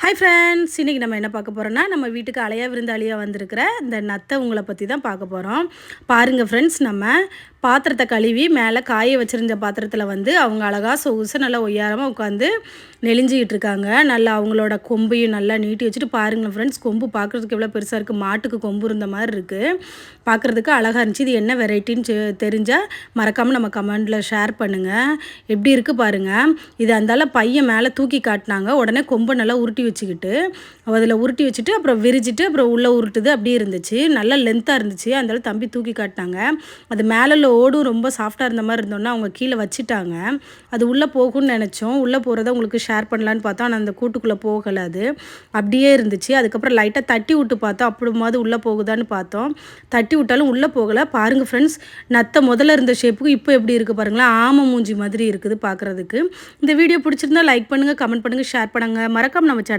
Hi friends, இன்றைக்கி நம்ம என்ன பார்க்க போகிறோன்னா, நம்ம வீட்டுக்கு அலையா விருந்தாளியாக வந்திருக்கிற இந்த நத்தவங்களை பற்றி தான் பார்க்க போகிறோம். பாருங்கள் ஃப்ரெண்ட்ஸ், நம்ம பாத்திரத்தை கழுவி மேலே காய வச்சுருந்த பாத்திரத்தில் வந்து அவங்க அழகாக சொகுசு நல்லா ஒய்யாரமாக உட்காந்து நெளிஞ்சிக்கிட்டு இருக்காங்க. நல்லா அவங்களோட கொம்பையும் நல்லா நீட்டி வச்சுட்டு பாருங்களேன் ஃப்ரெண்ட்ஸ், கொம்பு பார்க்குறதுக்கு எவ்வளோ பெருசாக இருக்குது. மாட்டுக்கு கொம்பு இருந்த மாதிரி இருக்குது, பார்க்குறதுக்கு அழகாக இருந்துச்சு. இது என்ன வெரைட்டின்னு தெரிஞ்சால் மறக்காமல் நம்ம கமெண்டில் ஷேர் பண்ணுங்கள். எப்படி இருக்குது பாருங்கள். இது அந்தால பையன் மேலே தூக்கி காட்டினாங்க. உடனே கொம்பை நல்லா உருட்டி வச்சுக்கிட்டு அதில் உருட்டி வச்சுட்டு அப்புறம் விரிச்சிட்டு அப்புறம் உள்ளே உருட்டுது அப்படியே இருந்துச்சு. நல்லா லென்த்தாக இருந்துச்சு. அந்தாலும் தம்பி தூக்கி காட்டினாங்க. அது மேலே ஓடும் ரொம்ப சாஃப்டாக இருந்த மாதிரி இருந்தோன்னா அவங்க கீழே வச்சுட்டாங்க. அது உள்ளே போகும்னு நினச்சோம். உள்ளே போகிறத உங்களுக்கு ஷேர் பண்ணலான்னு பார்த்தோம். ஆனால் அந்த கூட்டுக்குள்ளே போகலை, அது அப்படியே இருந்துச்சு. அதுக்கப்புறம் லைட்டாக தட்டி விட்டு பார்த்தோம், அப்படிமாவது உள்ளே போகுதான்னு பார்த்தோம். தட்டி விட்டாலும் உள்ளே போகலை. பாருங்கள் ஃப்ரெண்ட்ஸ், நத்தை முதல்ல இருந்த ஷேப்புக்கு இப்போ எப்படி இருக்குது பாருங்களேன். ஆமை மூஞ்சி மாதிரி இருக்குது பார்க்குறதுக்கு. இந்த வீடியோ பிடிச்சிருந்தா லைக் பண்ணுங்கள், கமெண்ட் பண்ணுங்கள், ஷேர் பண்ணுங்கள். மறக்காமல் நம்ம சேனல்